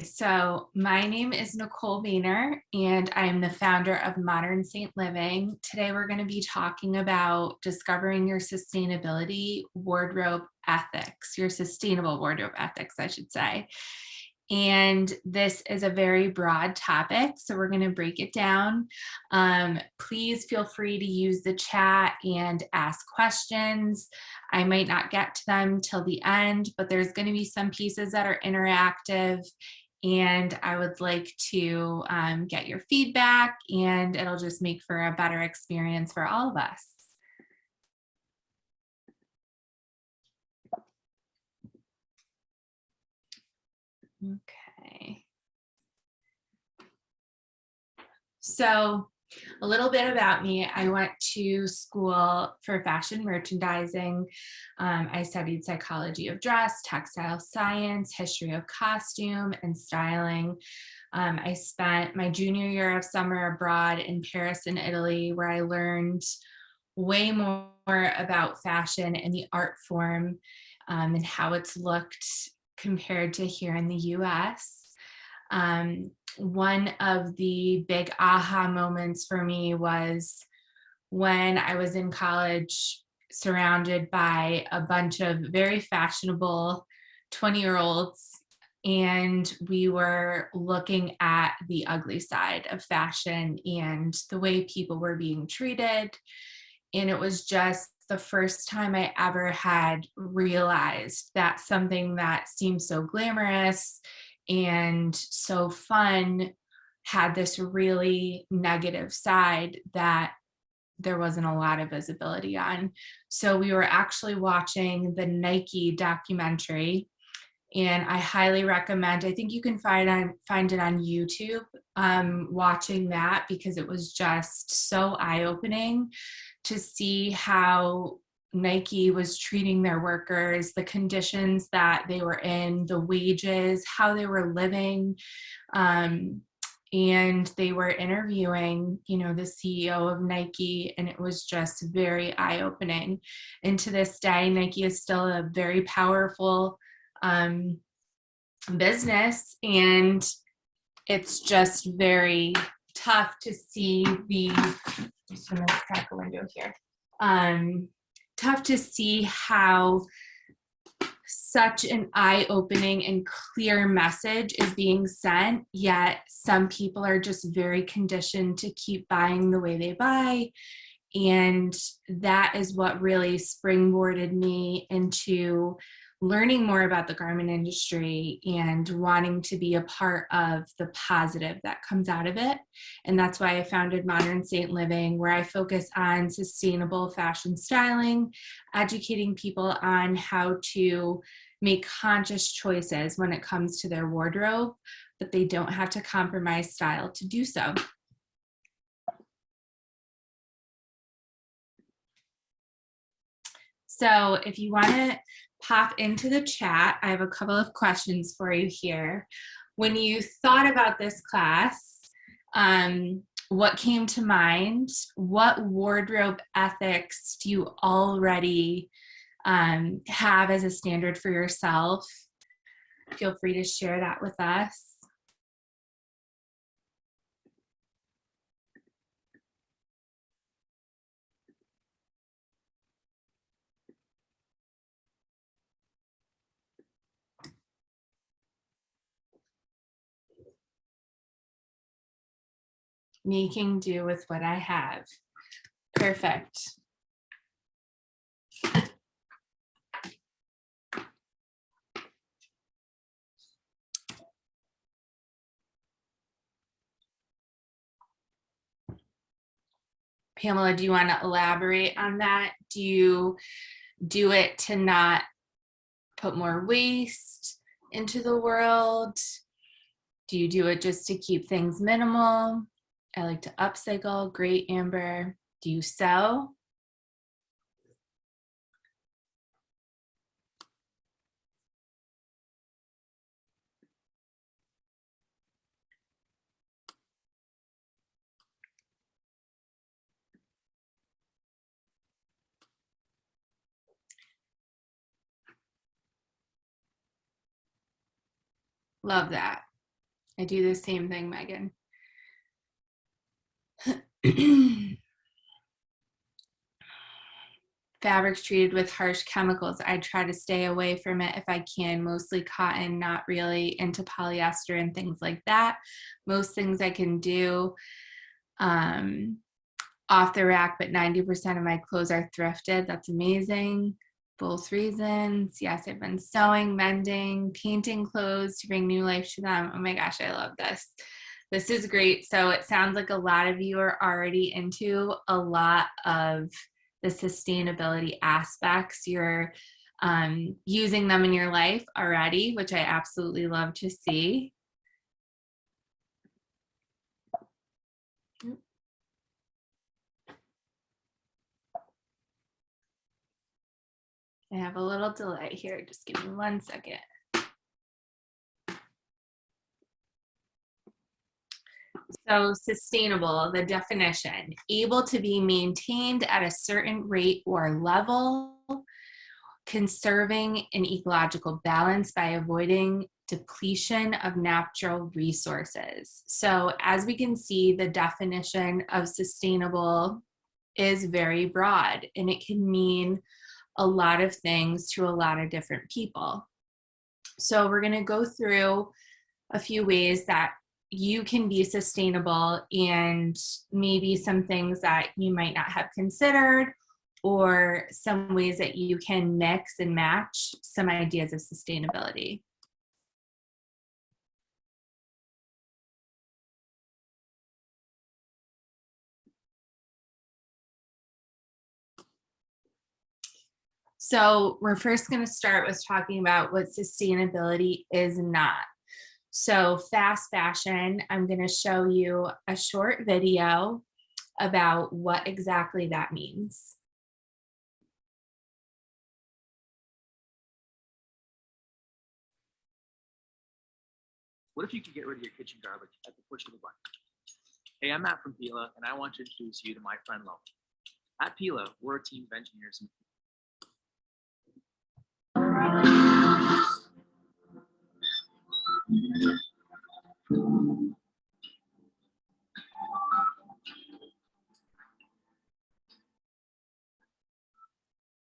So my name is Nichole Bainer, and I'm the founder of Modern Saint Living. Today we're going to be talking about discovering your sustainability wardrobe ethics, your sustainable wardrobe ethics, I should say. And this is a very broad topic, so we're going to break it down. Please feel free to use the chat and ask questions. I might not get to them till the end, but there's going to be some pieces that are interactive, and I would like to get your feedback, and it'll just make for a better experience for all of us. Okay. So a little bit about me. I went to school for fashion merchandising. I studied psychology of dress, textile science, history of costume, and styling. I spent my junior year of summer abroad in Paris and Italy, where I learned way more about fashion and the art form and how it's looked compared to here in the US. One of the big aha moments for me was when I was in college, surrounded by a bunch of very fashionable 20-year-olds, and we were looking at the ugly side of fashion and the way people were being treated. And it was just the first time I ever had realized that something that seemed so glamorous and so fun had this really negative side that there wasn't a lot of visibility on. So we were actually watching the Nike documentary, and I highly recommend, I think you can find it on YouTube, watching that, because it was just so eye-opening to see how Nike was treating their workers, the conditions that they were in, the wages, how they were living. And they were interviewing, the CEO of Nike, and it was just very eye-opening. And to this day, Nike is still a very powerful business, and it's just very tough to see I'm just gonna crack a window here. Tough to see how such an eye-opening and clear message is being sent, yet some people are just very conditioned to keep buying the way they buy. And that is what really springboarded me into learning more about the garment industry and wanting to be a part of the positive that comes out of it. And that's why I founded Modern Saint Living, where I focus on sustainable fashion styling, educating people on how to make conscious choices when it comes to their wardrobe, but they don't have to compromise style to do so. So if you want to pop into the chat, I have a couple of questions for you here. When you thought about this class, what came to mind? What wardrobe ethics do you already have as a standard for yourself? Feel free to share that with us. Making do with what I have. Perfect. Pamela, do you want to elaborate on that? Do you do it to not put more waste into the world? Do you do it just to keep things minimal? I like to upcycle. Great, Amber. Do you sew? Love that. I do the same thing, Megan. Fabrics treated with harsh chemicals, I try to stay away from it if I can, mostly cotton, not really into polyester and things like that. Most things I can do off the rack, but 90% of my clothes are thrifted. That's amazing. Both reasons. Yes, I've been sewing, mending, painting clothes to bring new life to them. Oh my gosh, I love this. This is great. So it sounds like a lot of you are already into a lot of the sustainability aspects. You're using them in your life already, which I absolutely love to see. I have a little delay here. Just give me 1 second. So sustainable, the definition, able to be maintained at a certain rate or level, conserving an ecological balance by avoiding depletion of natural resources. So as we can see, the definition of sustainable is very broad, and it can mean a lot of things to a lot of different people. So we're going to go through a few ways that you can be sustainable and maybe some things that you might not have considered, or some ways that you can mix and match some ideas of sustainability. So we're first going to start with talking about what sustainability is not. So fast fashion, I'm going to show you a short video about what exactly that means. What if you could get rid of your kitchen garbage at the push of a button? Hey, I'm Matt from Pila, and I want to introduce you to my friend Lo. At Pila, we're a team of engineers.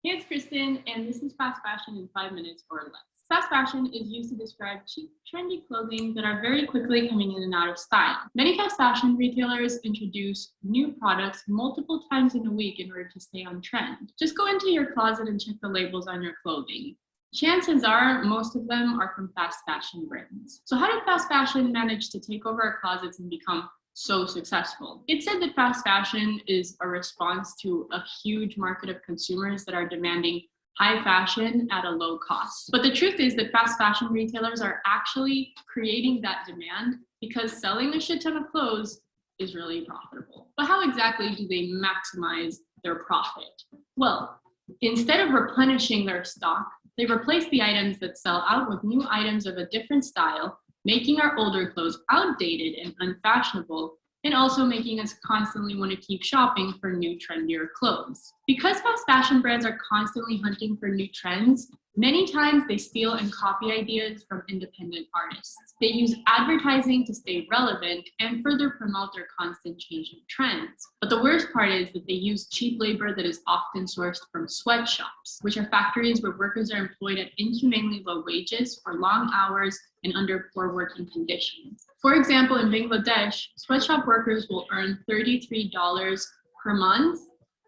Hey, it's Kristen, and this is fast fashion in 5 minutes or less. Fast fashion is used to describe cheap, trendy clothing that are very quickly coming in and out of style. Many fast fashion retailers introduce new products multiple times in a week in order to stay on trend. Just go into your closet and check the labels on your clothing. Chances are most of them are from fast fashion brands. So how did fast fashion manage to take over our closets and become so successful? It's said that fast fashion is a response to a huge market of consumers that are demanding high fashion at a low cost. But the truth is that fast fashion retailers are actually creating that demand because selling a shit ton of clothes is really profitable. But how exactly do they maximize their profit? Well, instead of replenishing their stock, they replace the items that sell out with new items of a different style, making our older clothes outdated and unfashionable, and also making us constantly want to keep shopping for new, trendier clothes. Because fast fashion brands are constantly hunting for new trends, many times they steal and copy ideas from independent artists. They use advertising to stay relevant and further promote their constant changing trends. But the worst part is that they use cheap labor that is often sourced from sweatshops, which are factories where workers are employed at inhumanely low wages for long hours and under poor working conditions. For example, in Bangladesh, sweatshop workers will earn $33 per month,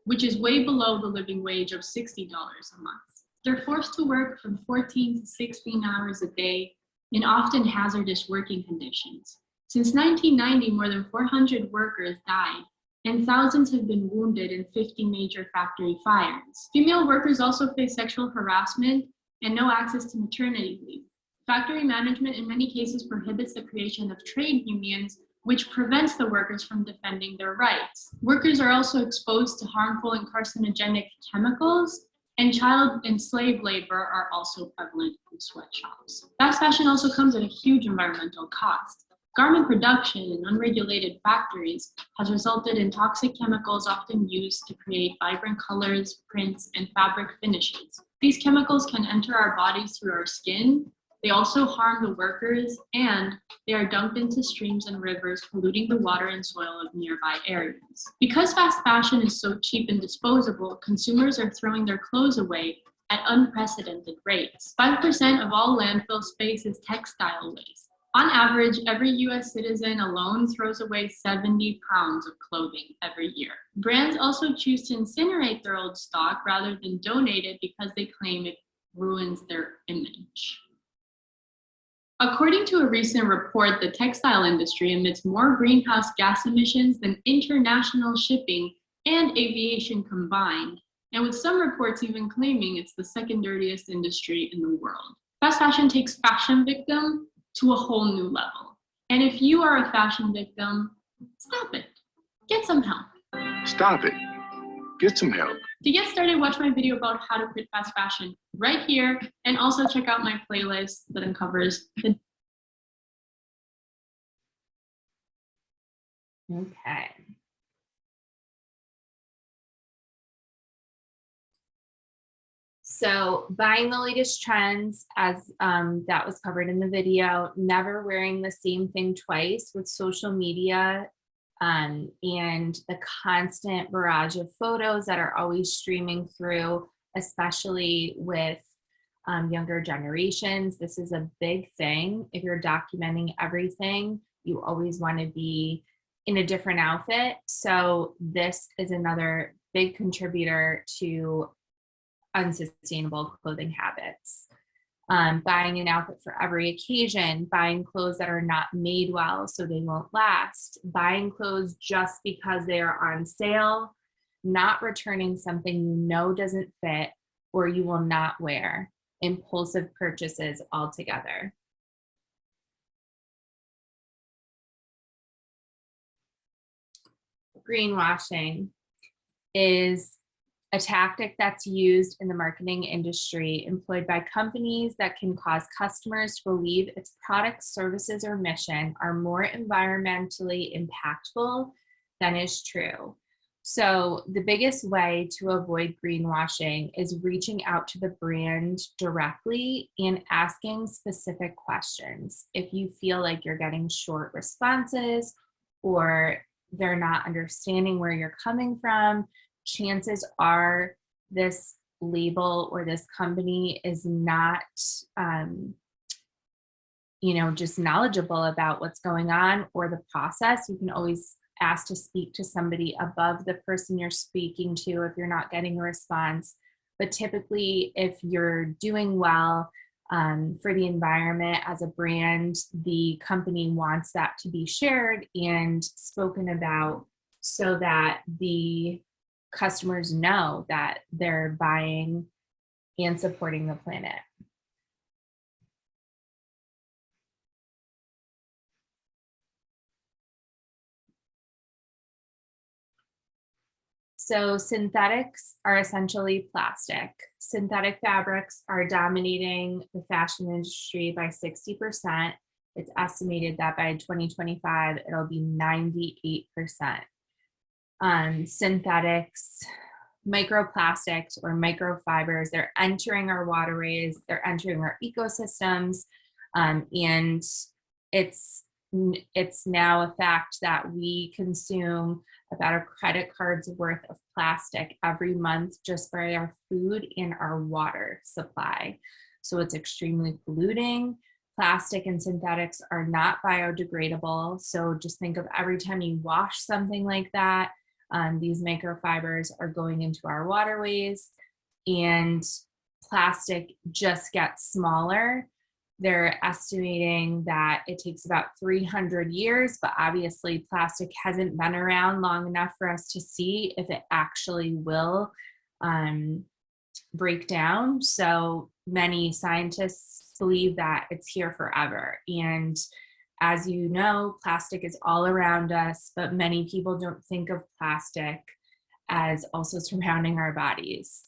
which is way below the living wage of $60 a month. They're forced to work from 14 to 16 hours a day in often hazardous working conditions. Since 1990, more than 400 workers died, and thousands have been wounded in 50 major factory fires. Female workers also face sexual harassment and no access to maternity leave. Factory management in many cases prohibits the creation of trade unions, which prevents the workers from defending their rights. Workers are also exposed to harmful and carcinogenic chemicals, and child and slave labor are also prevalent in sweatshops. Fast fashion also comes at a huge environmental cost. Garment production in unregulated factories has resulted in toxic chemicals often used to create vibrant colors, prints, and fabric finishes. These chemicals can enter our bodies through our skin, They also harm the workers, and they are dumped into streams and rivers, polluting the water and soil of nearby areas. Because fast fashion is so cheap and disposable, consumers are throwing their clothes away at unprecedented rates. 5% of all landfill space is textile waste. On average, every US citizen alone throws away 70 pounds of clothing every year. Brands also choose to incinerate their old stock rather than donate it because they claim it ruins their image. According to a recent report, the textile industry emits more greenhouse gas emissions than international shipping and aviation combined, and with some reports even claiming it's the second dirtiest industry in the world. Fast fashion takes fashion victim to a whole new level. And if you are a fashion victim, stop it. Get some help. Stop it. Get some help. To get started, watch my video about how to quit fast fashion right here, and also check out my playlist that uncovers the. Okay. So buying the latest trends, as that was covered in the video, never wearing the same thing twice with social media, and the constant barrage of photos that are always streaming through, especially with younger generations. This is a big thing. If you're documenting everything, you always want to be in a different outfit. So this is another big contributor to unsustainable clothing habits. Buying an outfit for every occasion, buying clothes that are not made well so they won't last, buying clothes just because they are on sale, not returning something you know doesn't fit or you will not wear, impulsive purchases altogether. Greenwashing is a tactic that's used in the marketing industry, employed by companies that can cause customers to believe its products, services, or mission are more environmentally impactful than is true. So the biggest way to avoid greenwashing is reaching out to the brand directly and asking specific questions. If you feel like you're getting short responses or they're not understanding where you're coming from, chances are this label or this company is not, just knowledgeable about what's going on or the process. You can always ask to speak to somebody above the person you're speaking to if you're not getting a response. But typically, if you're doing well for the environment as a brand, the company wants that to be shared and spoken about so that the customers know that they're buying and supporting the planet. So synthetics are essentially plastic. Synthetic fabrics are dominating the fashion industry by 60%. It's estimated that by 2025, it'll be 98%. Synthetics, microplastics or microfibers, they're entering our waterways, they're entering our ecosystems, and it's now a fact that we consume about a credit card's worth of plastic every month just by our food and our water supply. So it's extremely polluting. Plastic and synthetics are not biodegradable. So just think of every time you wash something like that, these microfibers are going into our waterways, and plastic just gets smaller. They're estimating that it takes about 300 years, but obviously plastic hasn't been around long enough for us to see if it actually will break down. So many scientists believe that it's here forever. And as you know, plastic is all around us, but many people don't think of plastic as also surrounding our bodies.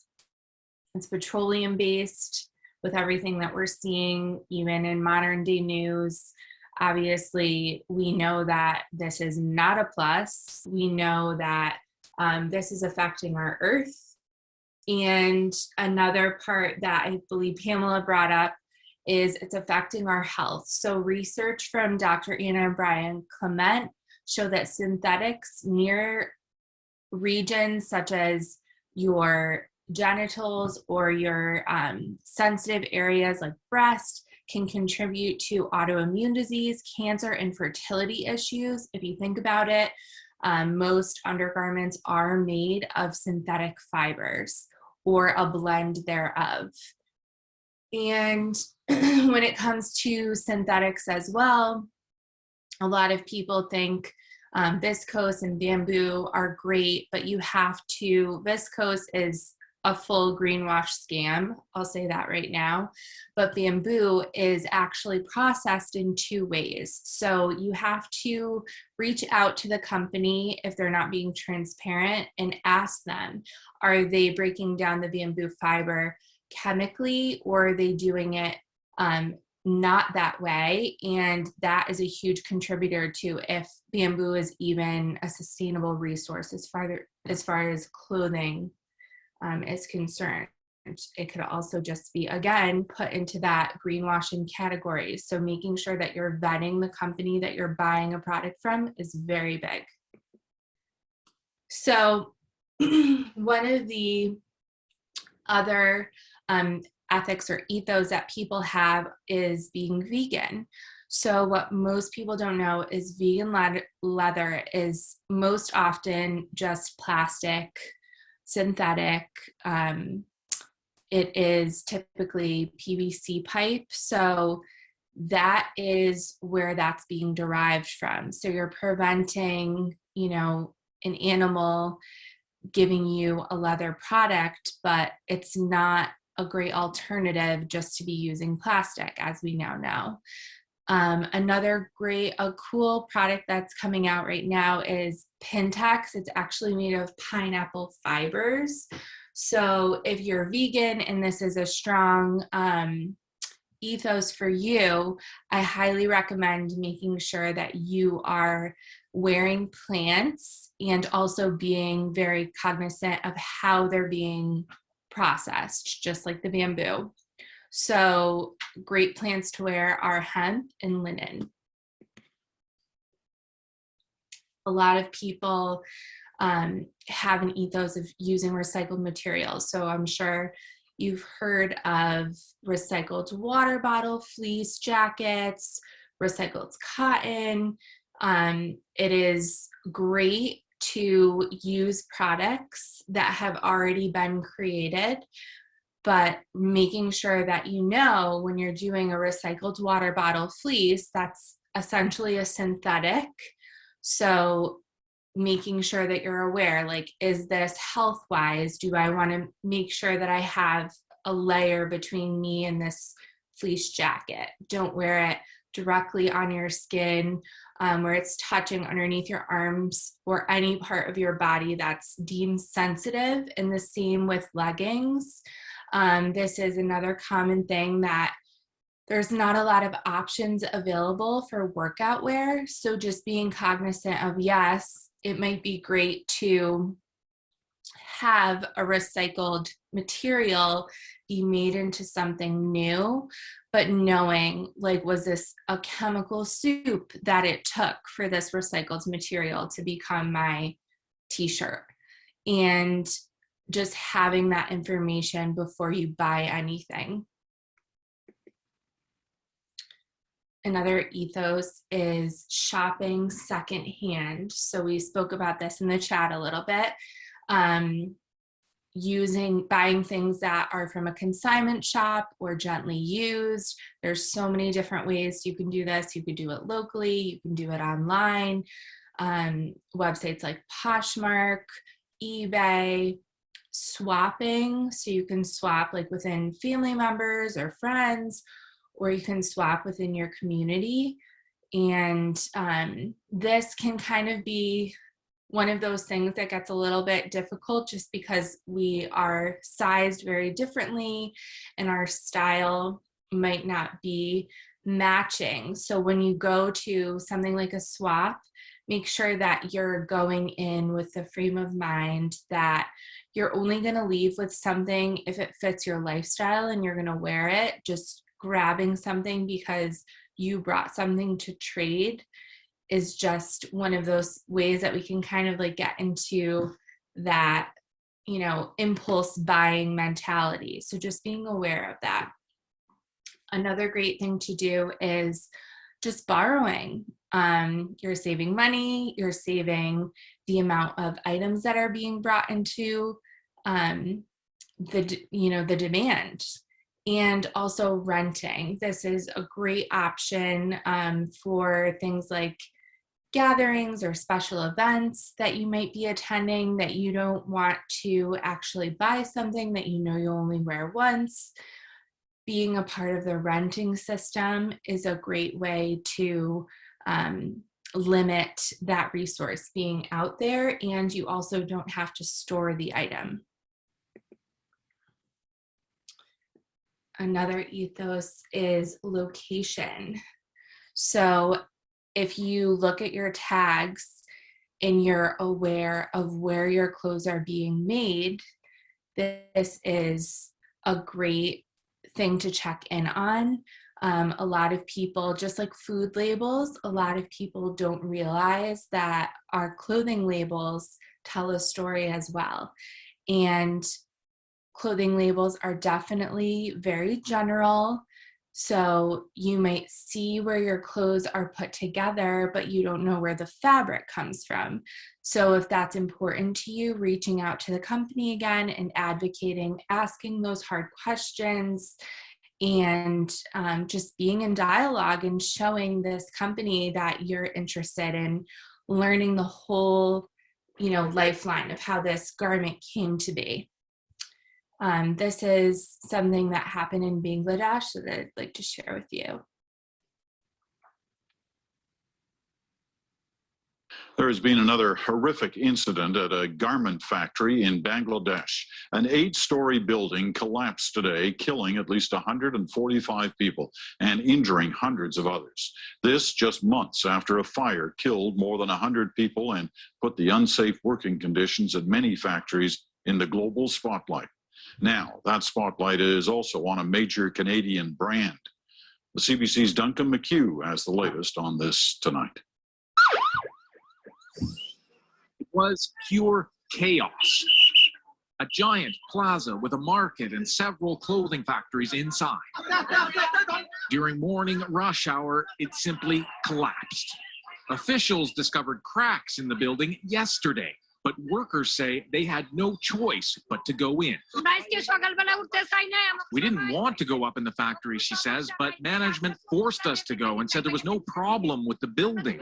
It's petroleum-based. With everything that we're seeing, even in modern day news, obviously we know that this is not a plus. We know that this is affecting our earth. And another part that I believe Pamela brought up is it's affecting our health. So research from Dr. Anna and Brian Clement show that synthetics near regions such as your genitals or your sensitive areas like breast can contribute to autoimmune disease, cancer, and fertility issues. If you think about it, most undergarments are made of synthetic fibers or a blend thereof. And when it comes to synthetics as well, a lot of people think viscose and bamboo are great, but you have to, viscose is a full greenwash scam. I'll say that right now. But bamboo is actually processed in 2 ways. So you have to reach out to the company if they're not being transparent and ask them, are they breaking down the bamboo fiber chemically, or are they doing it not that way? And that is a huge contributor to if bamboo is even a sustainable resource as far as clothing is concerned. It could also just be, again, put into that greenwashing category. So making sure that you're vetting the company that you're buying a product from is very big. So one of the other ethics or ethos that people have is being vegan. So what most people don't know is vegan leather is most often just plastic, synthetic. It is typically PVC pipe. So that is where that's being derived from. So you're preventing, an animal giving you a leather product, but it's not a great alternative just to be using plastic, as we now know. Another cool product that's coming out right now is Pintex. It's actually made of pineapple fibers. So if you're vegan and this is a strong ethos for you, I highly recommend making sure that you are wearing plants and also being very cognizant of how they're being processed, just like the bamboo. So great plants to wear are hemp and linen. A lot of people have an ethos of using recycled materials. So I'm sure you've heard of recycled water bottle, fleece jackets, recycled cotton. It is great to use products that have already been created, but making sure that when you're doing a recycled water bottle fleece, that's essentially a synthetic. So making sure that you're aware, like, is this health-wise? Do I want to make sure that I have a layer between me and this fleece jacket? Don't wear it directly on your skin where it's touching underneath your arms or any part of your body that's deemed sensitive. And the same with leggings. This is another common thing that there's not a lot of options available for workout wear. So just being cognizant of, yes, it might be great to have a recycled material be made into something new, but knowing, like, was this a chemical soup that it took for this recycled material to become my t-shirt? And just having that information before you buy anything. Another ethos is shopping secondhand. So we spoke about this in the chat a little bit. Buying things that are from a consignment shop or gently used. There's so many different ways you can do this. You could do it locally, you can do it online. Websites like Poshmark, eBay, swapping. So you can swap like within family members or friends, or you can swap within your community. And this can kind of be one of those things that gets a little bit difficult just because we are sized very differently and our style might not be matching. So when you go to something like a swap, make sure that you're going in with the frame of mind that you're only going to leave with something if it fits your lifestyle and you're going to wear it. Just grabbing something because you brought something to trade is just one of those ways that we can kind of like get into that, you know, impulse buying mentality. So just being aware of that. Another great thing to do is just borrowing. You're saving money, you're saving the amount of items that are being brought into the demand. And also renting. This is a great option for things like gatherings or special events that you might be attending that you don't want to actually buy something that you know you only wear once. Being a part of the renting system is a great way to limit that resource being out there, and you also don't have to store the item. Another ethos is location. So if you look at your tags and you're aware of where your clothes are being made, this is a great thing to check in on. A lot of people, just like food labels, a lot of people don't realize that our clothing labels tell a story as well. And clothing labels are definitely very general. So you might see where your clothes are put together, but you don't know where the fabric comes from. So if that's important to you, reaching out to the company again and advocating, asking those hard questions, and just being in dialogue and showing this company that you're interested in learning the whole, you know, lifeline of how this garment came to be. This is something that happened in Bangladesh that I'd like to share with you. There has been another horrific incident at a garment factory in Bangladesh. An 8-story building collapsed today, killing at least 145 people and injuring hundreds of others. This just months after a fire killed more than 100 people and put the unsafe working conditions at many factories in the global spotlight. Now, that spotlight is also on a major Canadian brand. The CBC's Duncan McHugh has the latest on this tonight. It was pure chaos. A giant plaza with a market and several clothing factories inside. During morning rush hour, it simply collapsed. Officials discovered cracks in the building yesterday, but workers say they had no choice but to go in. We didn't want to go up in the factory, she says, but management forced us to go and said there was no problem with the building.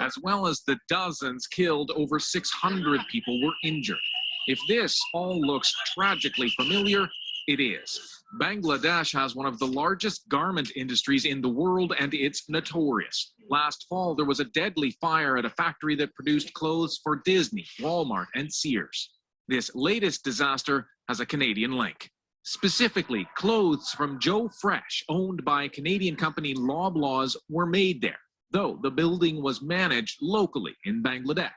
As well as the dozens killed, over 600 people were injured. If this all looks tragically familiar, it is. Bangladesh has one of the largest garment industries in the world, and it's notorious. Last fall, there was a deadly fire at a factory that produced clothes for Disney, Walmart, and Sears. This latest disaster has a Canadian link. Specifically, clothes from Joe Fresh, owned by Canadian company Loblaws, were made there, though the building was managed locally in Bangladesh.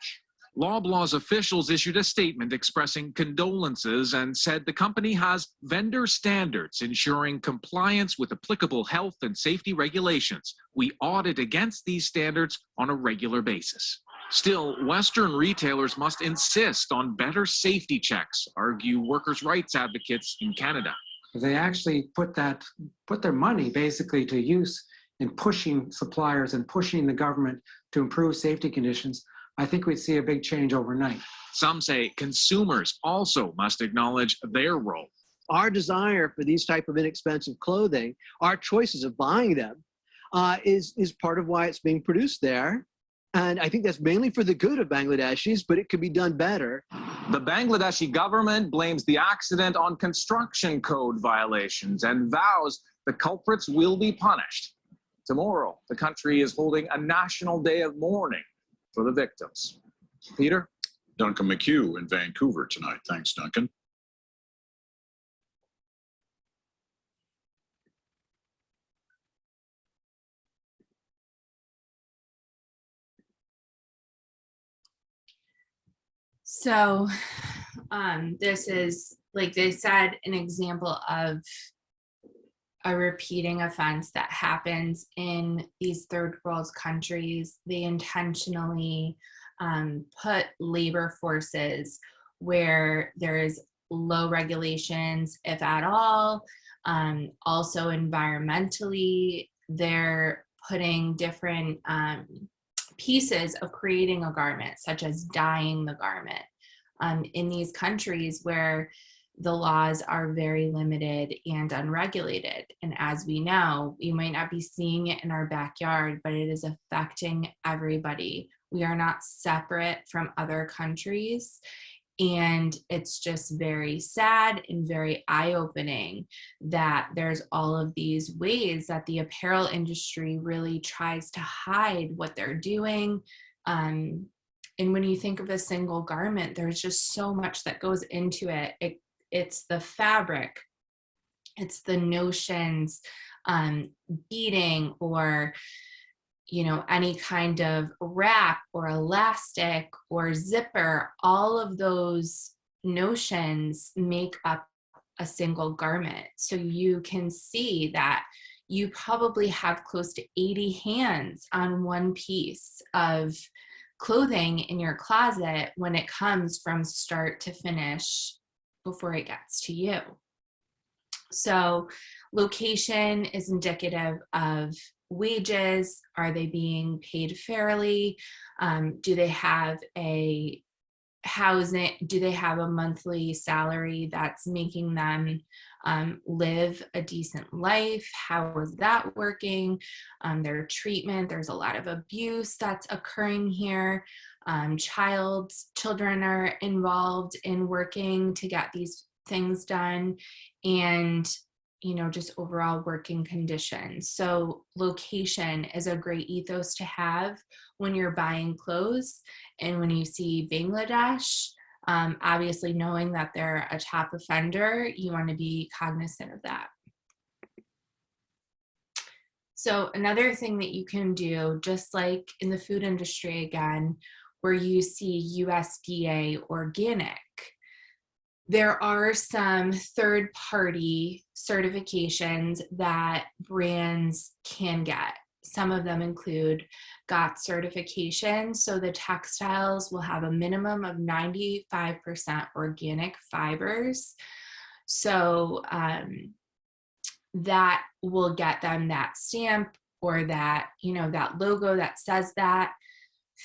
Loblaws officials issued a statement expressing condolences and said the company has vendor standards ensuring compliance with applicable health and safety regulations. We audit against these standards on a regular basis. Still, Western retailers must insist on better safety checks, argue workers' rights advocates in Canada. They actually put their money basically to use in pushing suppliers and pushing the government to improve safety conditions. I think we'd see a big change overnight. Some say consumers also must acknowledge their role. Our desire for these type of inexpensive clothing, our choices of buying them, is part of why it's being produced there. And I think that's mainly for the good of Bangladeshis, but it could be done better. The Bangladeshi government blames the accident on construction code violations and vows the culprits will be punished. Tomorrow, the country is holding a national day of mourning for the victims. Peter? Duncan McHugh in Vancouver tonight. Thanks, Duncan. So this is, like they said, an example of a repeating offense that happens in these third world countries. They intentionally put labor forces where there is low regulations, if at all. Also environmentally, they're putting different pieces of creating a garment, such as dyeing the garment, in these countries where the laws are very limited and unregulated. And as we know, we might not be seeing it in our backyard, but it is affecting everybody. We are not separate from other countries. And it's just very sad and very eye-opening that there's all of these ways that the apparel industry really tries to hide what they're doing. And when you think of a single garment, there's just so much that goes into it. It's the fabric, it's the notions, beading, or any kind of wrap or elastic or zipper. All of those notions make up a single garment. So you can see that you probably have close to 80 hands on one piece of clothing in your closet when it comes from start to finish before it gets to you. So location is indicative of wages. Are they being paid fairly? Do they have a housing? Do they have a monthly salary that's making them live a decent life? How is that working? Their treatment, there's a lot of abuse that's occurring here. Children are involved in working to get these things done, and just overall working conditions. So location is a great ethos to have when you're buying clothes. And when you see Bangladesh, obviously knowing that they're a top offender, you want to be cognizant of that. So another thing that you can do, just like in the food industry again, where you see USDA organic, there are some third-party certifications that brands can get. Some of them include GOT certification. So the textiles will have a minimum of 95% organic fibers. So that will get them that stamp or that, that logo that says that.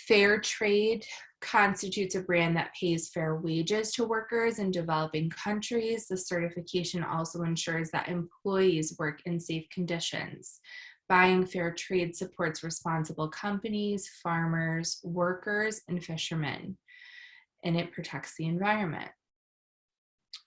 Fair trade constitutes a brand that pays fair wages to workers in developing countries. The certification also ensures that employees work in safe conditions. Buying fair trade supports responsible companies, farmers, workers, and fishermen, and it protects the environment.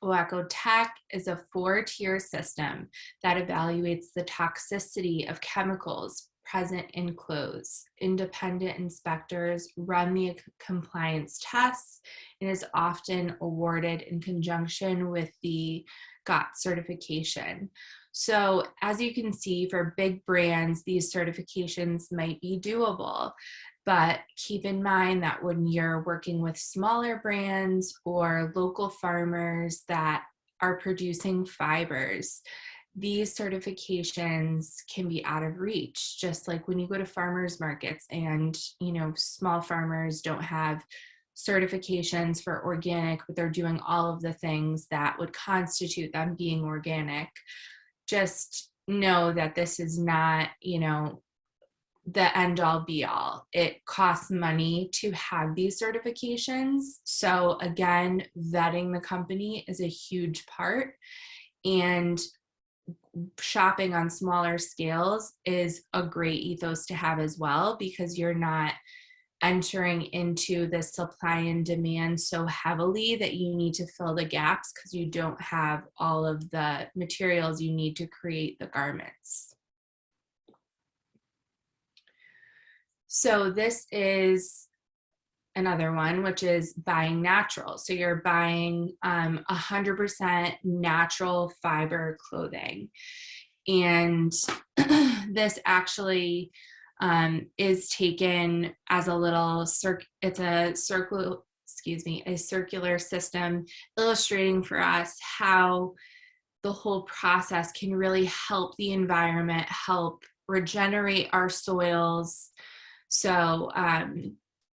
OECO-TEC is a 4-tier system that evaluates the toxicity of chemicals present in clothes. Independent inspectors run the compliance tests and is often awarded in conjunction with the GOT certification. So as you can see, for big brands, these certifications might be doable, but keep in mind that when you're working with smaller brands or local farmers that are producing fibers, these certifications can be out of reach. Just like when you go to farmers markets and, small farmers don't have certifications for organic, but they're doing all of the things that would constitute them being organic. Just know that this is not, the end all be all. It costs money to have these certifications. So again, vetting the company is a huge part, and shopping on smaller scales is a great ethos to have as well, because you're not entering into the supply and demand so heavily that you need to fill the gaps because you don't have all of the materials you need to create the garments. So this is another one, which is buying natural. So you're buying 100% natural fiber clothing. And this actually is taken as a little a circular system illustrating for us how the whole process can really help the environment, help regenerate our soils. So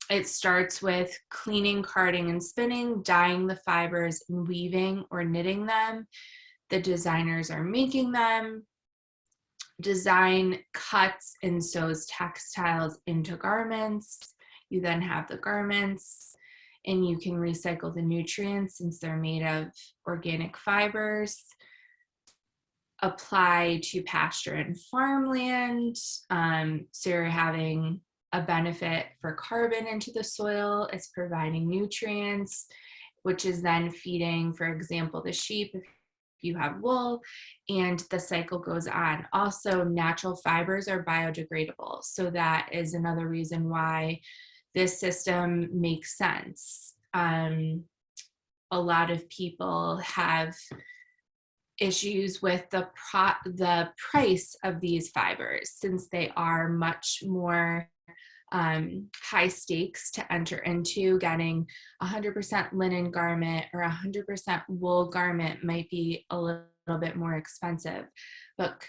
it starts with cleaning, carding, and spinning, dyeing the fibers, and weaving or knitting them. The designers are making them. Design cuts and sews textiles into garments. You then have the garments, and you can recycle the nutrients since they're made of organic fibers. Apply to pasture and farmland. So you're having a benefit for carbon into the soil. It's providing nutrients, which is then feeding, for example, the sheep if you have wool, and the cycle goes on. Also, natural fibers are biodegradable. So that is another reason why this system makes sense. A lot of people have issues with the price of these fibers, since they are much more high stakes to enter into. Getting 100% linen garment or 100% wool garment might be a little bit more expensive, but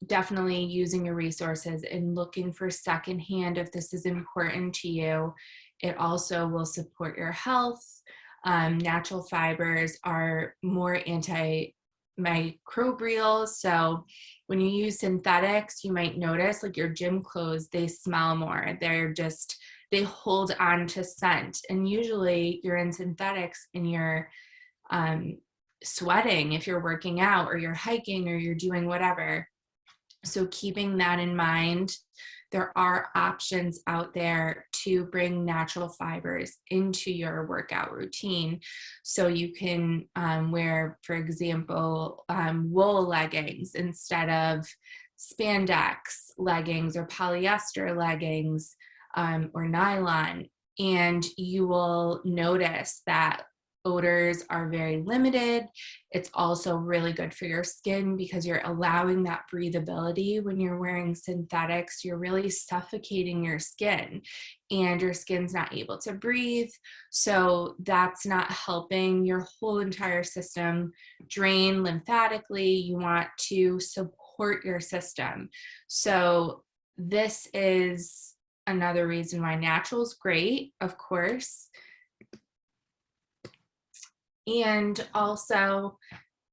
definitely using your resources and looking for secondhand if this is important to you. It also will support your health. Natural fibers are more antimicrobial. So when you use synthetics, you might notice like your gym clothes, they smell more. They hold on to scent. And usually you're in synthetics and you're sweating if you're working out or you're hiking or you're doing whatever. So keeping that in mind, there are options out there to bring natural fibers into your workout routine. So you can wear, for example, wool leggings instead of spandex leggings or polyester leggings or nylon. And you will notice that odors are very limited. It's also really good for your skin because you're allowing that breathability. When you're wearing synthetics, you're really suffocating your skin and your skin's not able to breathe. So that's not helping your whole entire system drain lymphatically. You want to support your system. So this is another reason why natural is great, of course. And also,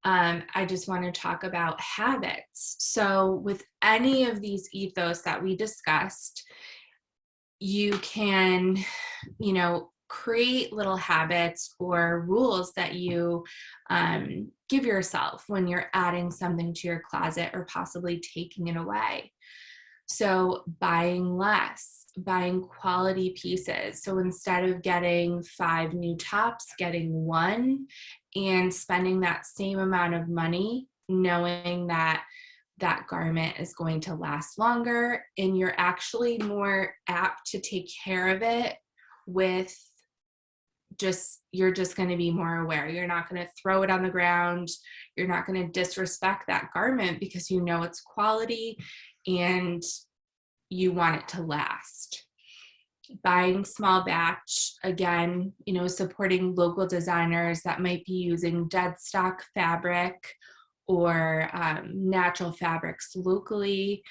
I just want to talk about habits. So with any of these ethos that we discussed, you can, create little habits or rules that you give yourself when you're adding something to your closet or possibly taking it away. So buying less, buying quality pieces. So instead of getting 5 new tops, getting 1 and spending that same amount of money, knowing that that garment is going to last longer and you're actually more apt to take care of it with you're just going to be more aware. You're not going to throw it on the ground. You're not going to disrespect that garment because you know it's quality and you want it to last. Buying small batch, again, supporting local designers that might be using dead stock fabric or natural fabrics locally.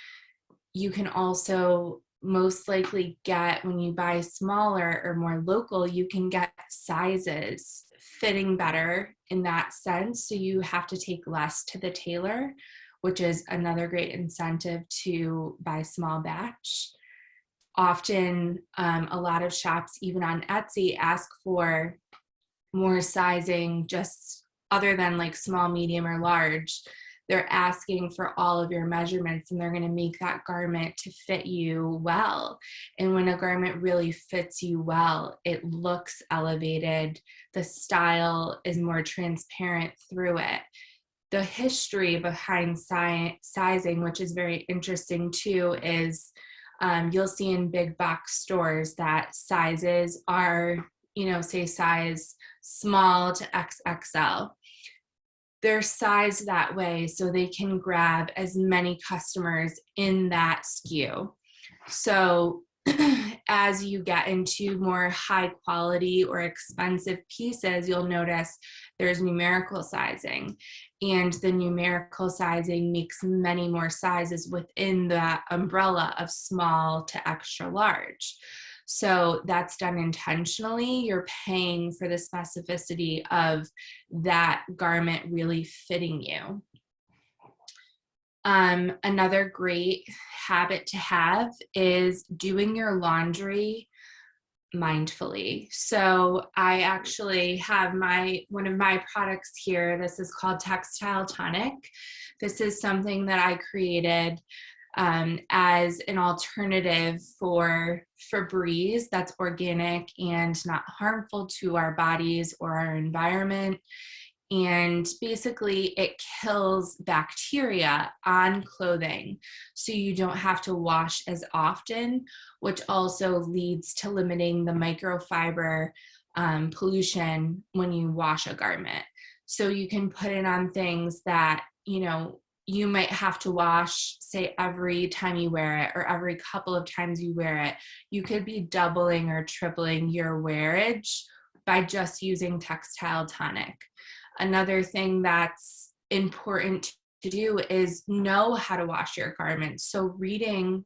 You can also most likely get, when you buy smaller or more local, you can get sizes fitting better in that sense. So you have to take less to the tailor, which is another great incentive to buy small batch. Often, a lot of shops, even on Etsy, ask for more sizing, just other than like small, medium, or large. They're asking for all of your measurements and they're going to make that garment to fit you well. And when a garment really fits you well, it looks elevated. The style is more transparent through it. The history behind sizing, which is very interesting too, is you'll see in big box stores that sizes are, say size small to XXL. They're sized that way so they can grab as many customers in that SKU. So as you get into more high quality or expensive pieces, you'll notice there's numerical sizing, and the numerical sizing makes many more sizes within the umbrella of small to extra large. So that's done intentionally. You're paying for the specificity of that garment really fitting you. Another great habit to have is doing your laundry mindfully. So I actually have one of my products here. This is called Textile Tonic. This is something that I created as an alternative for Febreze that's organic and not harmful to our bodies or our environment. And basically it kills bacteria on clothing, so you don't have to wash as often, which also leads to limiting the microfiber pollution when you wash a garment. So you can put it on things that, you might have to wash, say, every time you wear it or every couple of times you wear it. You could be doubling or tripling your wearage by just using Textile Tonic. Another thing that's important to do is know how to wash your garments. So reading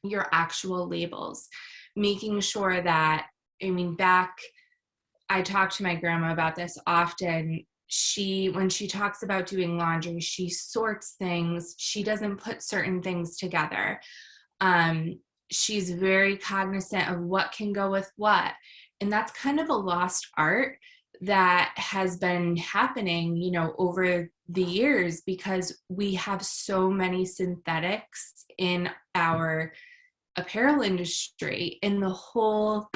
your actual labels, making sure that, I talk to my grandma about this often. When she talks about doing laundry, she sorts things. She doesn't put certain things together. She's very cognizant of what can go with what. And that's kind of a lost art that has been happening, over the years, because we have so many synthetics in our apparel industry. And the whole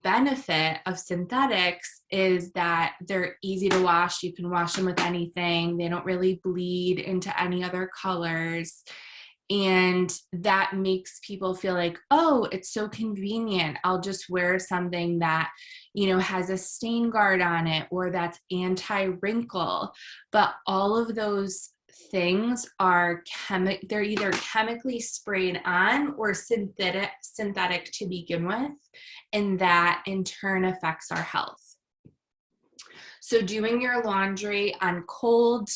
benefit of synthetics is that they're easy to wash. You can wash them with anything. They don't really bleed into any other colors. And that makes people feel like, oh, it's so convenient. I'll just wear something that, has a stain guard on it, or that's anti-wrinkle. But all of those things are they're either chemically sprayed on or synthetic to begin with. And that in turn affects our health. So doing your laundry on cold,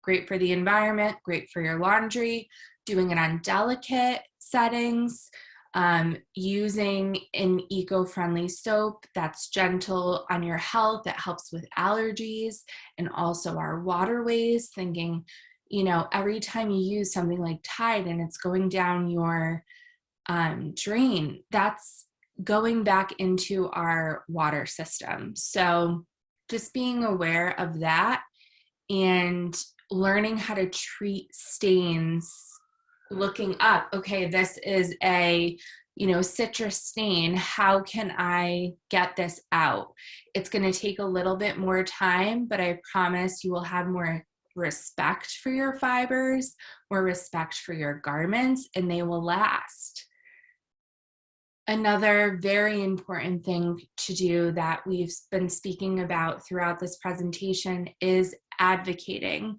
great for the environment, great for your laundry. Doing it on delicate settings, using an eco-friendly soap that's gentle on your health, that helps with allergies, and also our waterways, thinking, every time you use something like Tide and it's going down your drain, that's going back into our water system. So just being aware of that and learning how to treat stains, looking up, okay, this is a, citrus stain. How can I get this out? It's going to take a little bit more time, but I promise you will have more respect for your fibers, more respect for your garments, and they will last. Another very important thing to do that we've been speaking about throughout this presentation is advocating,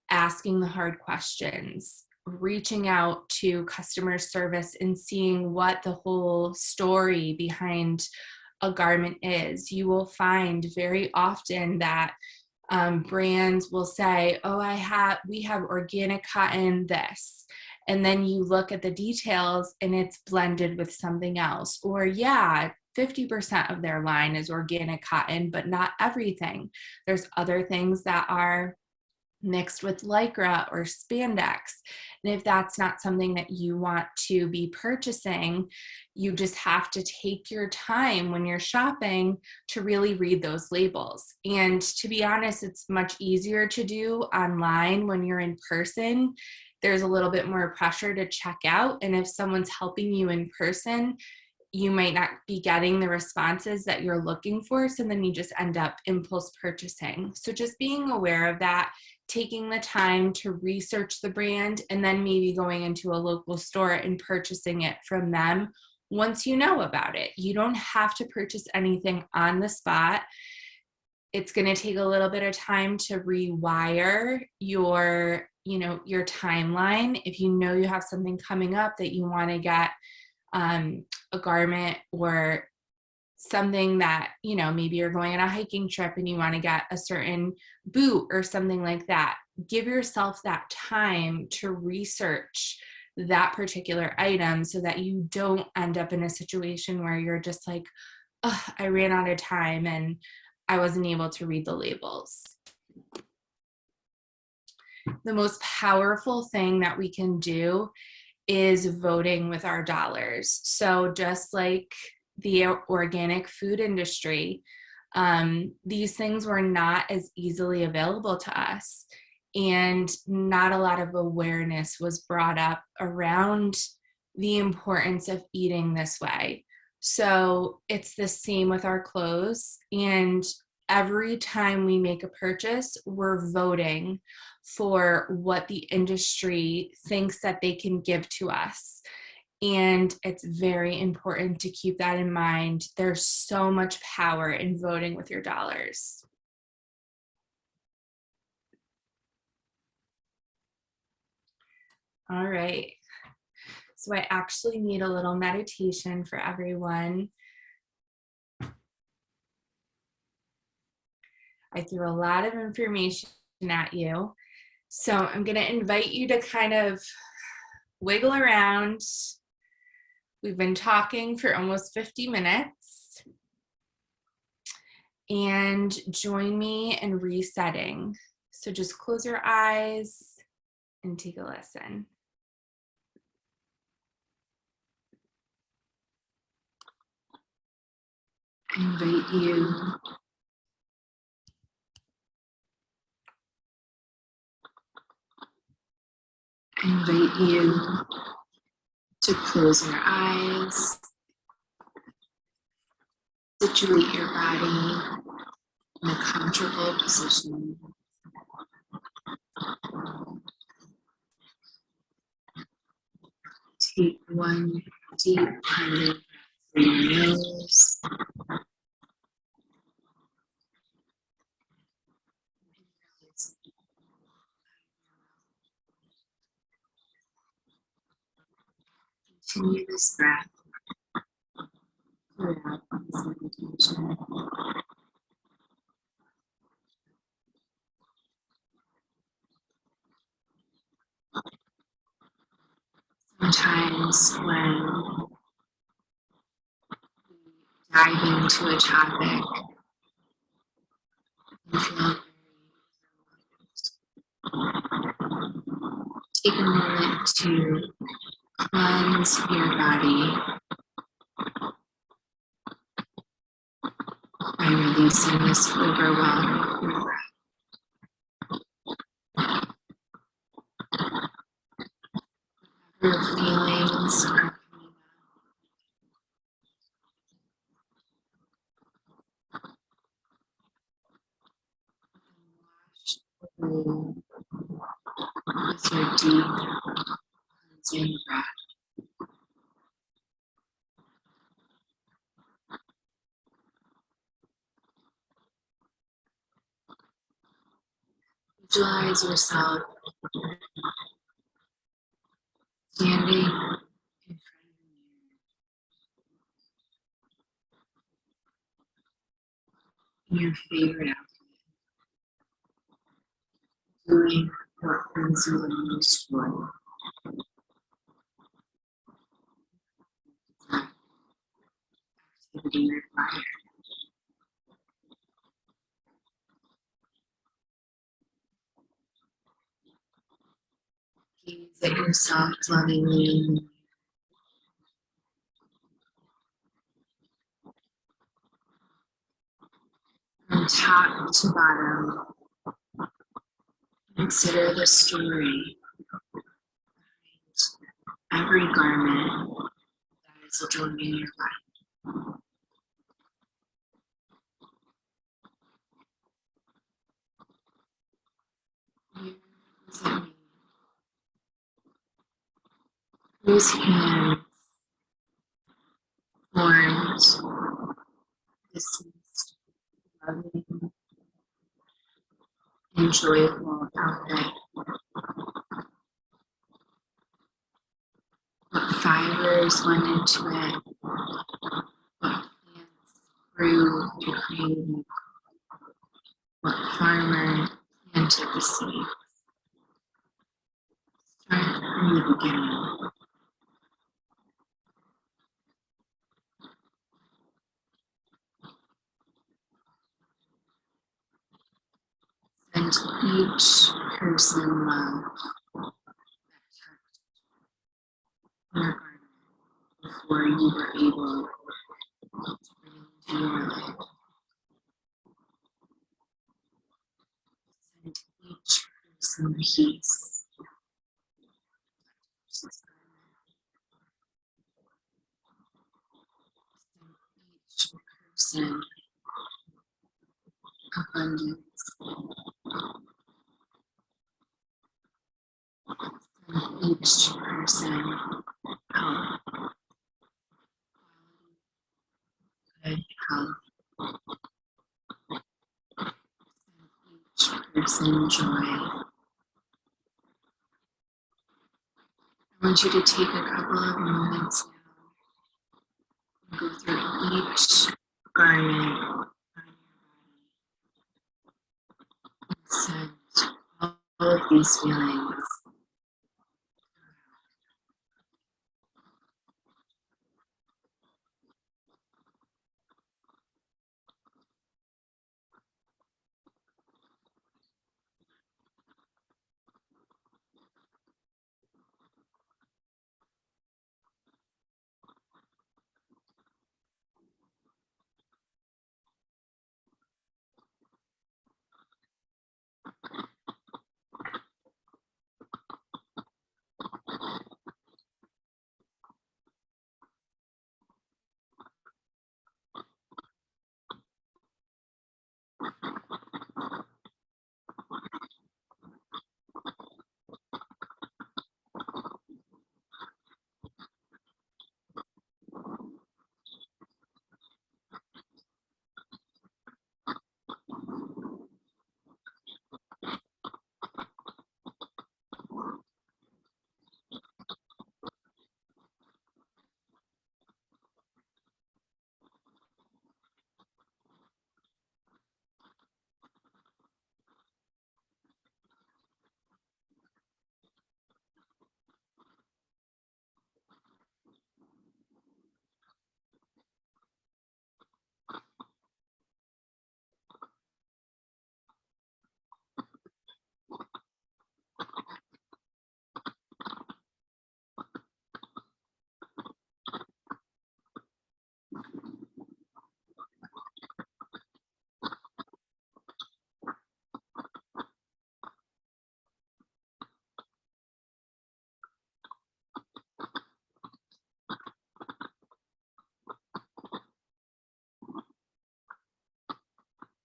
asking the hard questions, reaching out to customer service and seeing what the whole story behind a garment is. You will find very often that brands will say, oh, we have organic cotton this. And then you look at the details and it's blended with something else. Or 50% of their line is organic cotton, but not everything. There's other things that are mixed with lycra or spandex. And if that's not something that you want to be purchasing, you just have to take your time when you're shopping to really read those labels. And to be honest, it's much easier to do online. When you're in person, there's a little bit more pressure to check out. And if someone's helping you in person, you might not be getting the responses that you're looking for. So then you just end up impulse purchasing. So just being aware of that, taking the time to research the brand, and then maybe going into a local store and purchasing it from them once you know about it. You don't have to purchase anything on the spot. It's going to take a little bit of time to rewire your timeline. If you know you have something coming up that you want to get a garment or something that, you know, maybe you're going on a hiking trip and you want to get a certain boot or something like that. Give yourself that time to research that particular item so that you don't end up in a situation where you're just like, oh, I ran out of time and I wasn't able to read the labels. The most powerful thing that we can do is voting with our dollars. So just like the organic food industry, these things were not as easily available to us, and not a lot of awareness was brought up around the importance of eating this way. So it's the same with our clothes, and every time we make a purchase, we're voting for what the industry thinks that they can give to us. And it's very important to keep that in mind. There's so much power in voting with your dollars. All right. So I actually need a little meditation for everyone. I threw a lot of information at you. So I'm going to invite you to kind of wiggle around. We've been talking for almost 50 minutes. And join me in resetting. So just close your eyes and take a listen. I invite you to close your eyes, situate your body in a comfortable position. Take one deep breath through your nose. Continue this breath throughout this meditation. Sometimes when we dive into a topic, you feel take a moment to cleanse your body by releasing this overwhelming breath. Your feelings are coming up. Wash away with your deep cleansing breath. Visualize yourself standing in front of the mirror in your favorite outfit, doing what brings you the most joy. Activity required. Gaze at yourself lovingly. From top to bottom, consider the story behind every garment that is adorning your life. Whose hands formed this most loving and joyful outfit? What fibers others went into it. What plants grew to create what farmer planted the seed. Start from the beginning. And each person love that touched your garment before you were able to bring into your life. Send each person peace. Send each person abundance. Send each person health, good health. Send each person joy. I want you to take a couple of moments now and go through each garment on your body and send all of these feelings.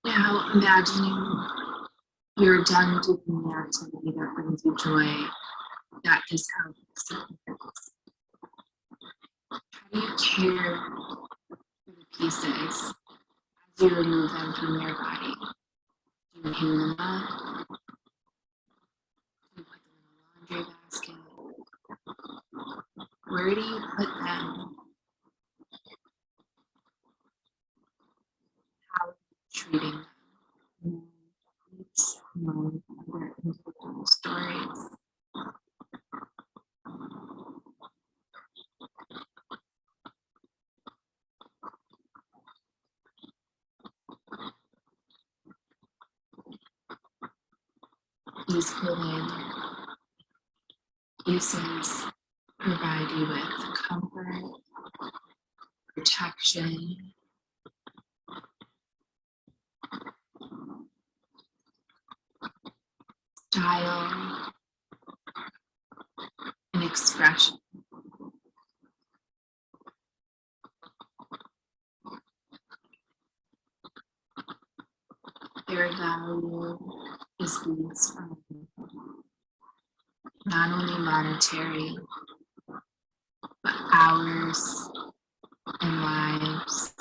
Now imagining you're done doing the activity that brings you joy, that just helps. How do you care for the pieces as you remove them from your body? Do you hang them up? Do you put them in a laundry basket? Where do you put them? How are you treating them? Each one of their individual stories. These clothing pieces provide you with comfort, protection, style, and expression. Their value is based on not only monetary, but hours and lives,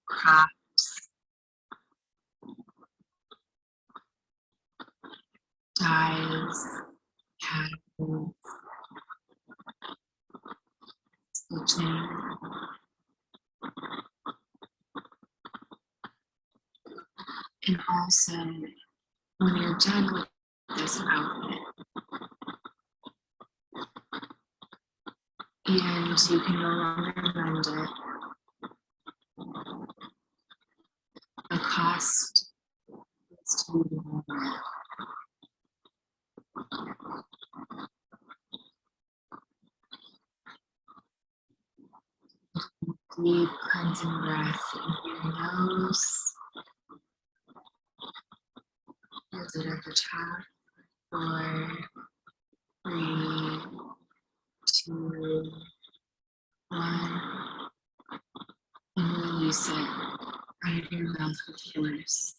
crops, dyes, cattle. switching. And also, when you're done with this outfit, and you can no longer mend it, the cost is to be lower. Deep cleansing breath into your nose. Hold it at the top. 4, 3, 2, 1. And release it out of your mouth with force.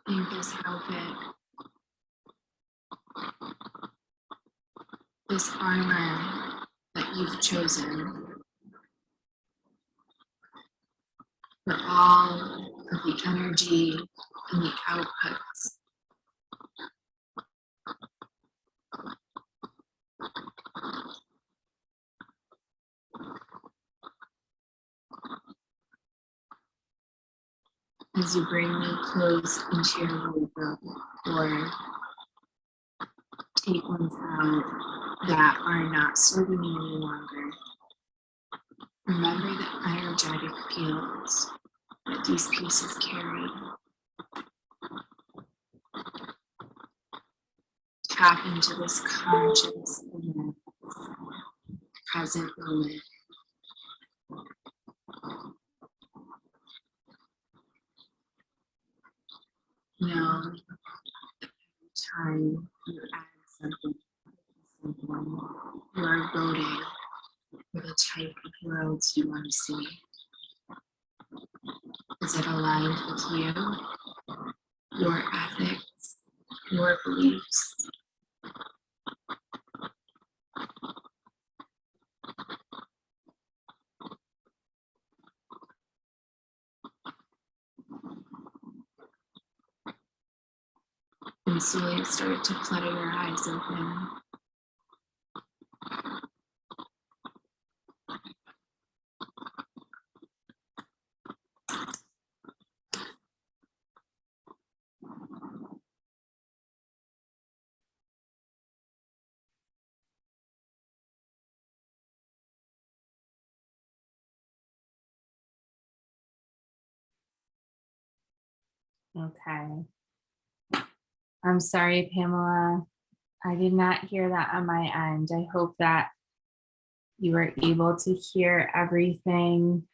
Think this outfit, this armor that you've chosen, but all of the energy and the outputs as you bring new clothes into your wardrobe or take ones out that are not serving you any longer. Remember the energetic fields that these pieces carry. Tap into this conscious and present moment. Know that every time you add something to someone, you are voting for the type of world you want to see. Is it aligned with you, your ethics, your beliefs? And slowly start to flutter your eyes open. Okay. I'm sorry, Pamela. I did not hear that on my end. I hope that you were able to hear everything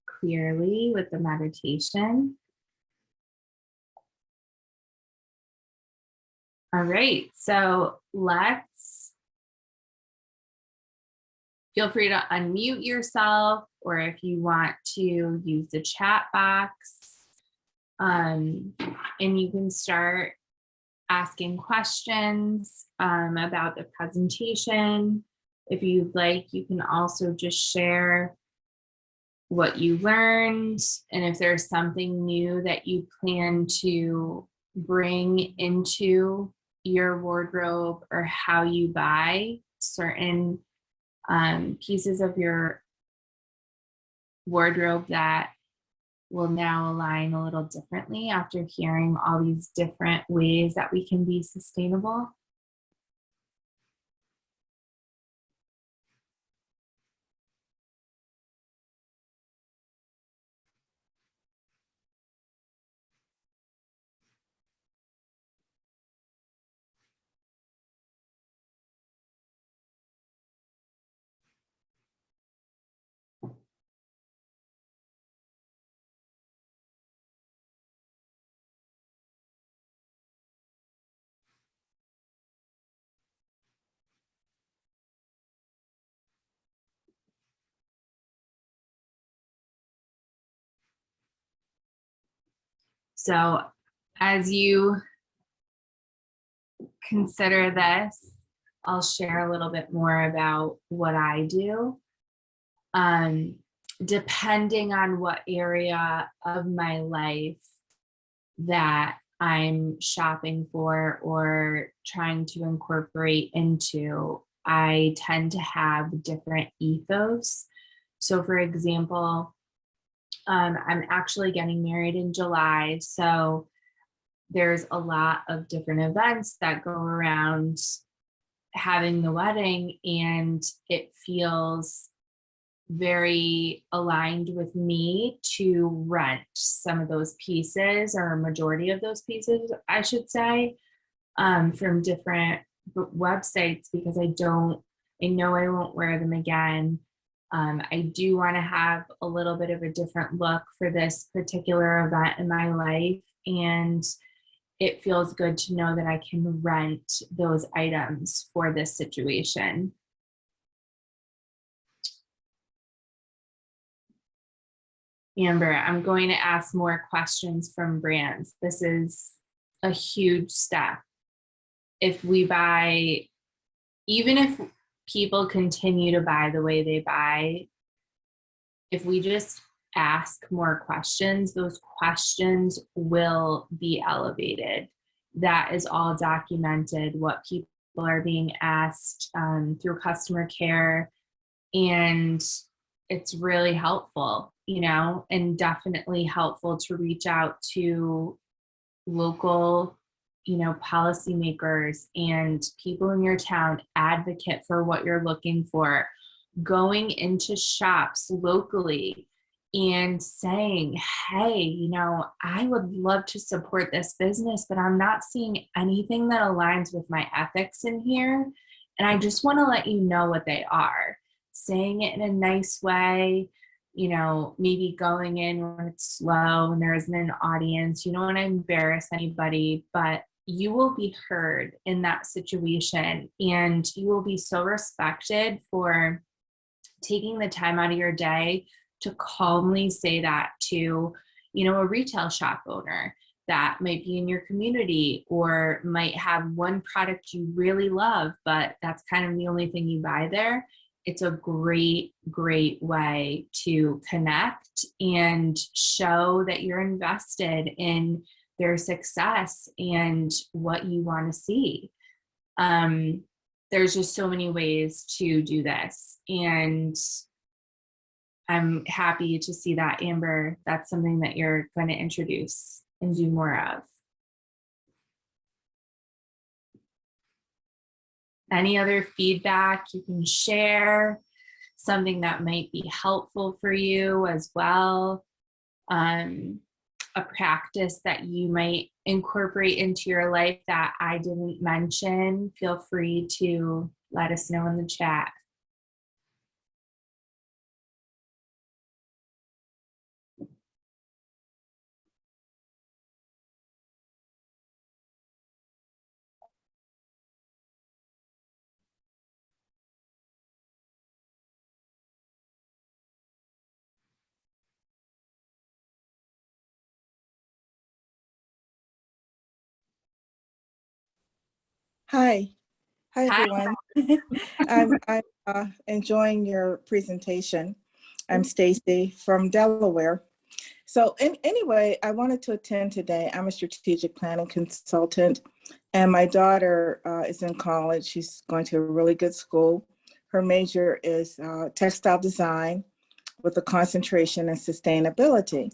clearly with the meditation. All right, so let's feel free to unmute yourself, or if you want to use the chat box, and you can start asking questions about the presentation. If you'd like, you can also just share what you learned, and if there's something new that you plan to bring into your wardrobe, or how you buy certain pieces of your wardrobe that will now align a little differently after hearing all these different ways that we can be sustainable. So as you consider this, I'll share a little bit more about what I do. depending on what area of my life that I'm shopping for or trying to incorporate into, I tend to have different ethos. So, for example, I'm actually getting married in July. So, there's a lot of different events that go around having the wedding, and it feels very aligned with me to rent some of those pieces, or a majority of those pieces, I should say, from different websites, because I know I won't wear them again. I do want to have a little bit of a different look for this particular event in my life, and it feels good to know that I can rent those items for this situation. Amber, I'm going to ask more questions from brands. This is a huge step. If we buy, even if people continue to buy the way they buy, if we just ask more questions, those questions will be elevated. That is all documented, what people are being asked through customer care. And it's really helpful, and definitely helpful to reach out to local, policymakers and people in your town, advocate for what you're looking for, going into shops locally and saying, hey, I would love to support this business, but I'm not seeing anything that aligns with my ethics in here. And I just want to let you know what they are. Saying it in a nice way, maybe going in when it's slow and there isn't an audience. You don't want to embarrass anybody, but you will be heard in that situation, and you will be so respected for taking the time out of your day to calmly say that to, a retail shop owner that might be in your community, or might have one product you really love, but that's kind of the only thing you buy there. It's a great, great way to connect and show that you're invested in their success and what you want to see. There's just so many ways to do this. And I'm happy to see that, Amber, that's something that you're going to introduce and do more of. Any other feedback you can share, something that might be helpful for you as well, a practice that you might incorporate into your life that I didn't mention, feel free to let us know in the chat. Hi. Hi, Hi. everyone. I'm enjoying your presentation. I'm Stacy from Delaware. So anyway, I wanted to attend today. I'm a strategic planning consultant, and my daughter is in college. She's going to a really good school. Her major is textile design with a concentration in sustainability.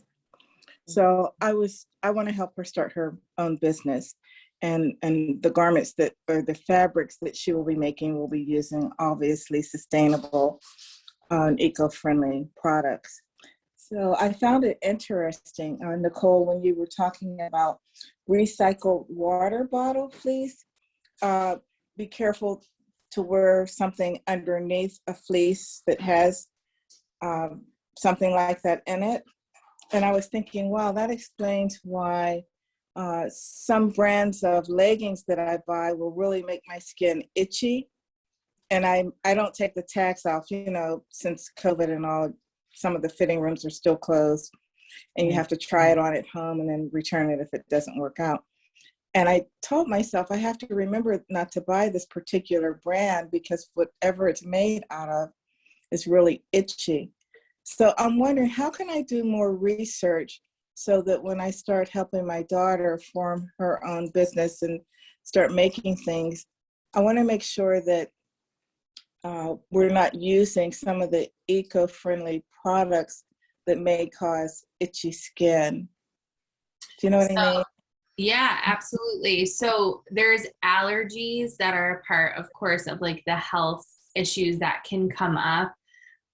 So I want to help her start her own business. And the garments or the fabrics that she will be making will be using obviously sustainable and eco-friendly products. So I found it interesting, Nichole, when you were talking about recycled water bottle fleece. Be careful to wear something underneath a fleece that has something like that in it. And I was thinking, wow, that explains why some brands of leggings that I buy will really make my skin itchy. And I don't take the tags off, since COVID and all, some of the fitting rooms are still closed, and you have to try it on at home and then return it if it doesn't work out. And I told myself I have to remember not to buy this particular brand because whatever it's made out of is really itchy. So I'm wondering, how can I do more research so that when I start helping my daughter form her own business and start making things, I want to make sure that we're not using some of the eco-friendly products that may cause itchy skin. Do you know what I mean? Yeah, absolutely. So there's allergies that are a part, of course, of like the health issues that can come up,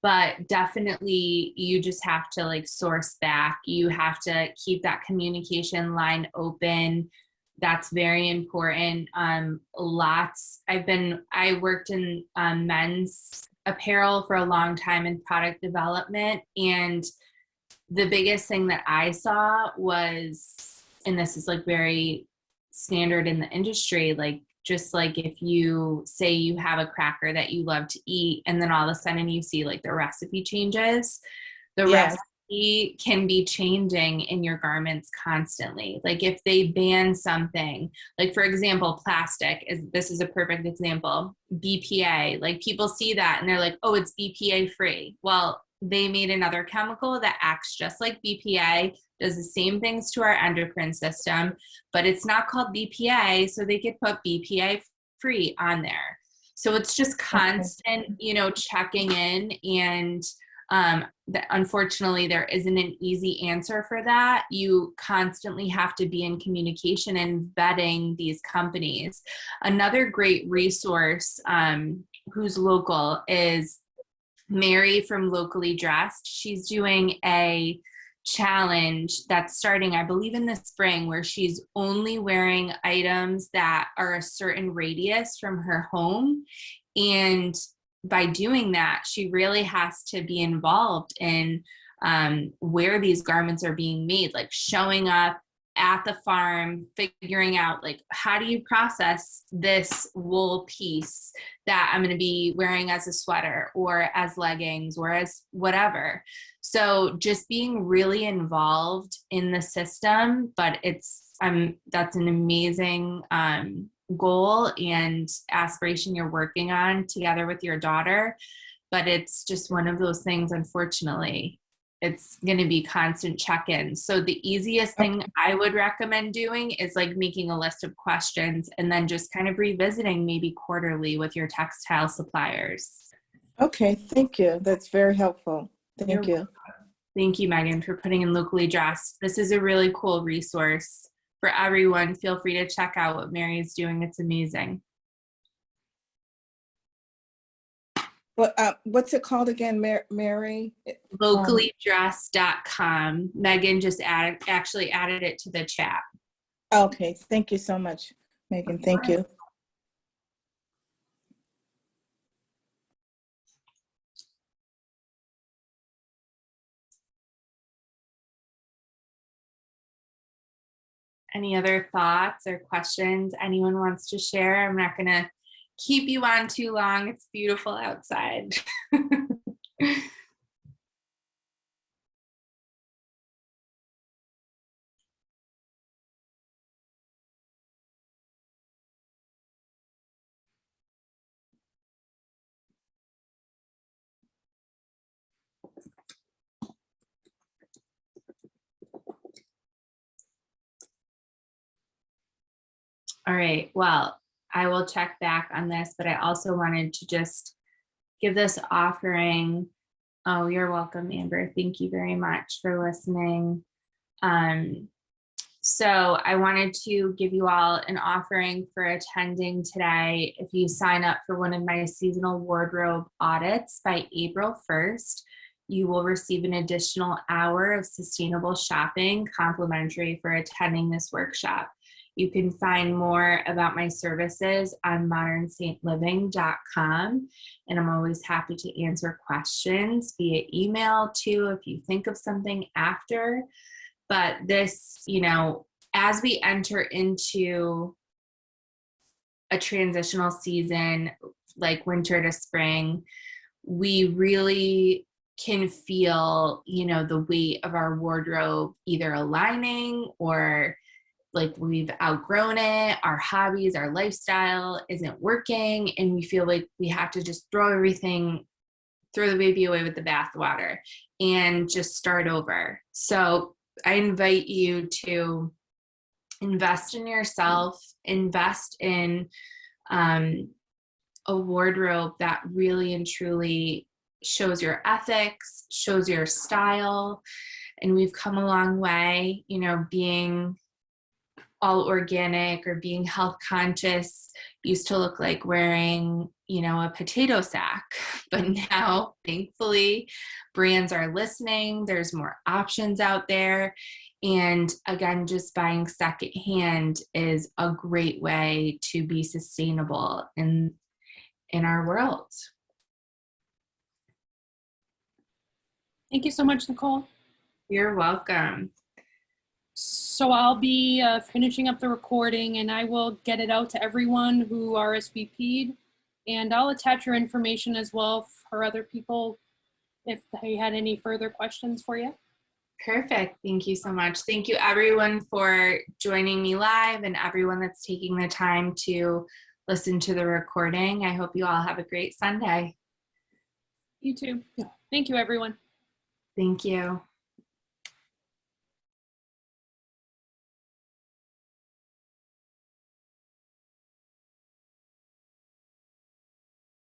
but definitely you just have to like source back. You have to keep that communication line open. That's very important. I worked in men's apparel for a long time in product development. And the biggest thing that I saw was, and this is like very standard in the industry, like just like if you say you have a cracker that you love to eat and then all of a sudden you see like the recipe changes, the Yes. recipe can be changing in your garments constantly. Like if they ban something, like for example, plastic this is a perfect example, BPA, like people see that and they're like, oh, it's BPA free. Well, they made another chemical that acts just like BPA, does the same things to our endocrine system, but it's not called BPA, so they could put BPA free on there. So it's just constant, checking in, and unfortunately, there isn't an easy answer for that. You constantly have to be in communication and vetting these companies. Another great resource who's local is Mary from Locally Dressed. She's doing a challenge that's starting, I believe, in the spring, where she's only wearing items that are a certain radius from her home. And by doing that, she really has to be involved in where these garments are being made, like showing up at the farm, figuring out like, how do you process this wool piece that I'm going to be wearing as a sweater or as leggings or as whatever. So just being really involved in the system, but that's an amazing goal and aspiration you're working on together with your daughter. But it's just one of those things, unfortunately, it's going to be constant check-ins. So the easiest thing I would recommend doing is like making a list of questions and then just kind of revisiting maybe quarterly with your textile suppliers. Okay, thank you. That's very helpful. Thank you. Thank you, Megan, for putting in Locally Dressed. This is a really cool resource for everyone. Feel free to check out what Mary is doing. It's amazing. What's it called again, Mary? Locallydressed.com. Megan just actually added it to the chat. Okay, thank you so much, Megan. Thank you. Any other thoughts or questions anyone wants to share? I'm not going to keep you on too long. It's beautiful outside. All right, well, I will check back on this, but I also wanted to just give this offering. Oh, you're welcome, Amber. Thank you very much for listening. So I wanted to give you all an offering for attending today. If you sign up for one of my seasonal wardrobe audits by April 1st, you will receive an additional hour of sustainable shopping complimentary for attending this workshop. You can find more about my services on modernsaintliving.com, and I'm always happy to answer questions via email too if you think of something after. But this, as we enter into a transitional season like winter to spring, we really can feel, the weight of our wardrobe either aligning or like we've outgrown it, our hobbies, our lifestyle isn't working, and we feel like we have to just throw everything throw the baby away with the bathwater and just start over. So I invite you to invest in yourself, invest in a wardrobe that really and truly shows your ethics, shows your style. And we've come a long way, you know, being all organic or being health conscious used to look like wearing, you know, a potato sack. But now, thankfully, brands are listening. There's more options out there. And again, just buying secondhand is a great way to be sustainable in our world. Thank you so much, Nichole. You're welcome. So I'll be finishing up the recording, and I will get it out to everyone who RSVP'd, and I'll attach your information as well for other people if they had any further questions for you. Perfect. Thank you so much. Thank you everyone for joining me live and everyone that's taking the time to listen to the recording. I hope you all have a great Sunday. You too. Thank you, everyone. Thank you.